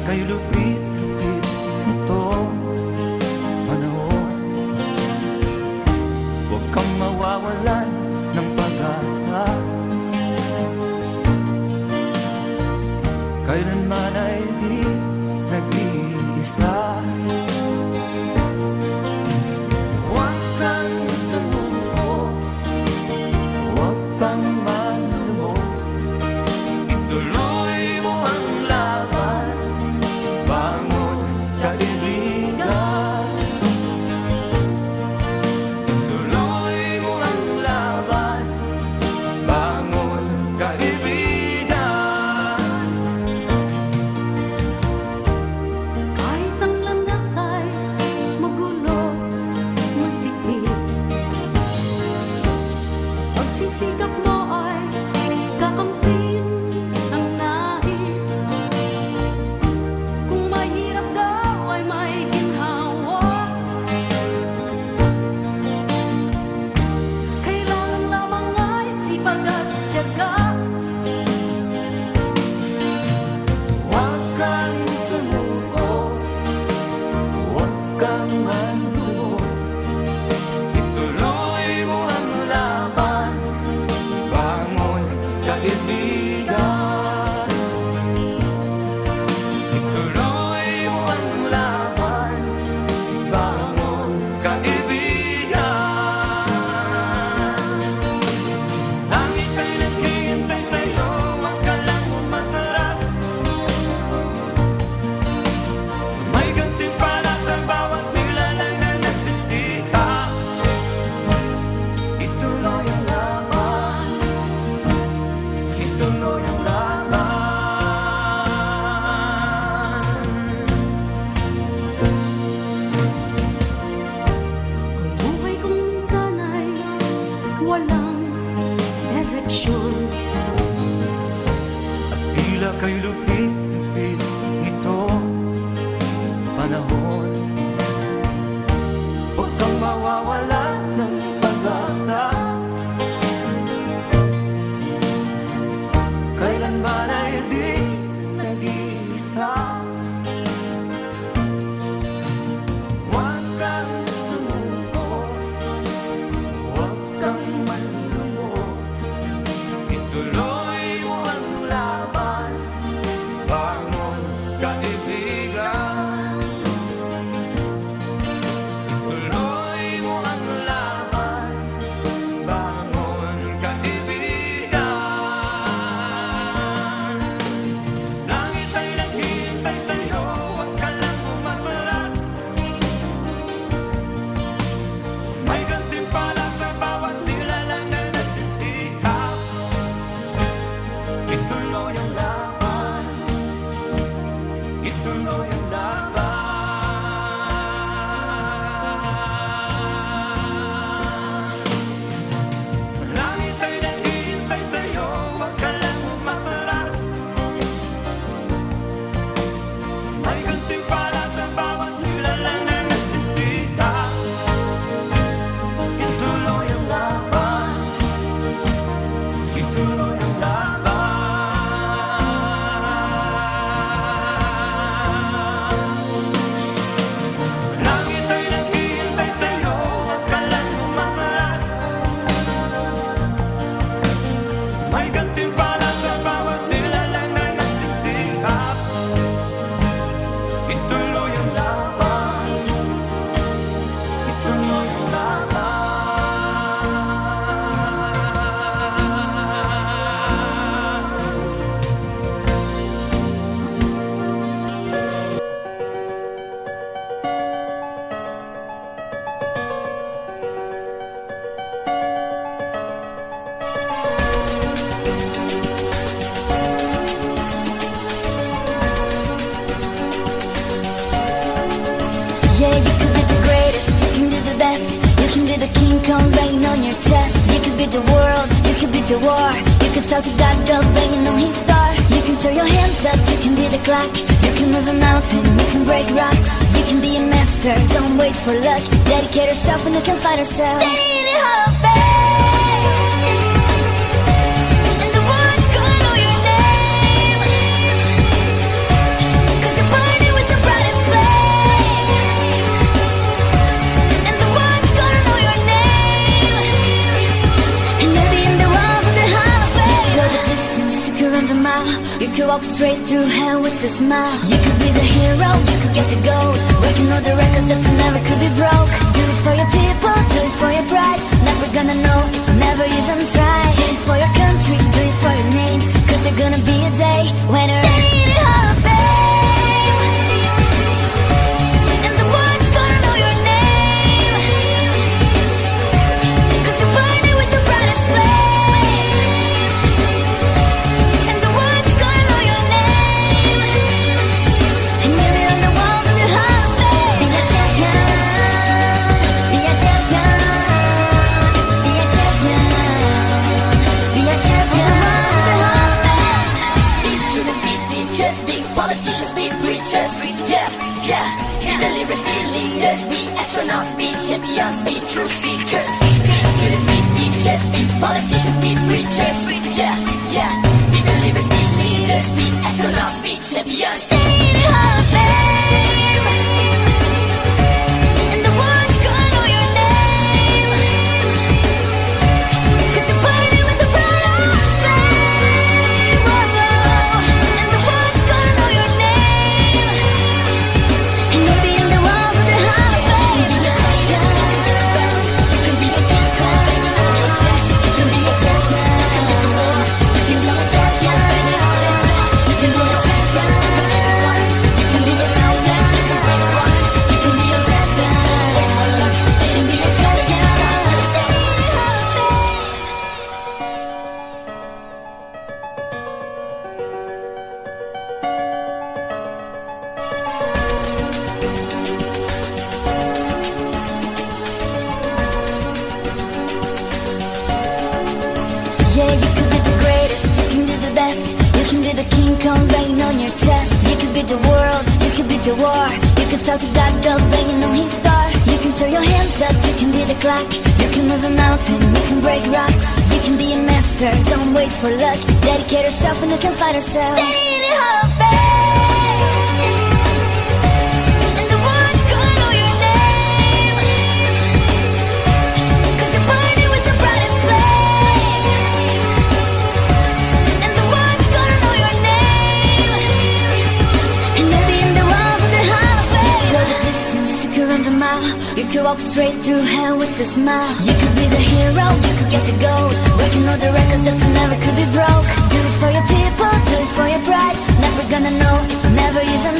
kay lupit-lupit nitong panahon. Huwag kang mawawalan ng pag-asa, kailanman ay di nag-iisa. Huwag kang sumuko, huwag kang manlumo, ituloy mo ang laban, bangon kaibigan. Ituloy mo ang laban, bangon kaibigan. Kahit ang landas ay magulo, masikip, sa pagsisikap mo ay kakamtin ang nais. Kung mahirap daw ay may ginhawa, kailangan lamang ay sipag at tiyaga. Huwag kang sumuko, huwag kang manlumo, ituloy mo ang laban, bangon kaibigan. Ituloy mo ang laban, bangon kaibigan. Langit ay naghihintay sa'yo, wag ka lang umatras. May gantimpala sa bawat nilalang na nagsisikap. Ituloy ang laban, ituloy ang laban. Ang buhay kong minsan ay walang direksyon. At tila kay lupit-lupit nitong panahon. Huwag kang mawawalan ng pag-asa, kailanman ay di nag-iisa. Huwag kang sumuko, huwag kang manlumo, ituloy mo ang laban, bangon kaibigan. Ituloy mo ang laban, bangon kaibigan. Langit ay naghihintay sa'yo, huwag ka lang umatras. May gantimpala sa bawat nilalang na nagsisikap. Ituloy ang laban, ituloy ang laban. Langit ay naghihintay sa'yo, huwag ka lang umatras. May gantimpala sa bawat nilalang na nagsisikap. Ituloy ang laban, ituloy ang laban. Langit ay naghihintay sa'yo, huwag ka lang umatras. May gantimpala sa bawat nilalang na nagsisikap. Ituloy ang laban, ituloy ang laban. Yeah, you could be the greatest, you can be the best, you can be the king, come banging on your chest. You could be the world, you could be the war, you could talk to God, go banging on his star. You can throw your hands up, you can be the clock, you can move a mountain, you can break rocks. You can be a master, don't wait for luck, dedicate yourself and you can find yourself. Standing in the Hall of Fame, and the world's gonna know your name, 'cause you're walk straight through hell with a smile. You could be the hero, you could get to go, breaking all the records that never could be broke. Do it for your people, do it for your pride. Never gonna know if you never even try. Do it for your country, do it for your name, cause there's gonna be a day when you're standing in the Hall of Fame, and the world's gonna know your name, cause you're burning with the brightest flame, and the world's gonna know your name, and you'll be on the walls of the Hall of Fame. Be a champion, be a champion, be a champion, be a champion. Just be politicians, be preachers, yeah, yeah. Be the leaders, be leaders, be astronauts, be champions, be truth seekers. Be students, be teachers, be politicians, be preachers, yeah, yeah. Be the leaders, be leaders, be astronauts, be champions. Standing in the Hall of Fame, and the world's gonna know your name, cause you're burning with the brightest flame, oh, oh. And the world's gonna know your name, and you'll be in the walls of the Hall of Fame. You can be a champion, banging on your chest. You can be a champion, you can be the war. You can be a champion, banging on your chest. You can be a champion, you can be the war. You can be a champion, you can break rocks. You can be a champion, wait for luck. You can be a champion, standing in the Hall of Fame. Yeah, you could be the greatest, you can be the best, you can be the King Kong banging on your chest. You could be the world, you could be the war, you could talk to God, God banging on his star. You can throw your hands up, you can be the clock, you can move a mountain, you can break rocks. You can be a master, don't wait for luck, dedicate yourself and you can fight yourself. Standing in the Hall of Fame, and the world's gonna know your name, cause you're burning with the brightest flame, and the world's gonna know your name, and you'll be in the walls of the Hall of Fame. Go the distance, you can run the mile, you can walk straight through hell with a smile. You could be the hero, you could get to go, breaking all the records that never could be broke. Do it for your people, do it for your pride. Never gonna know if you never even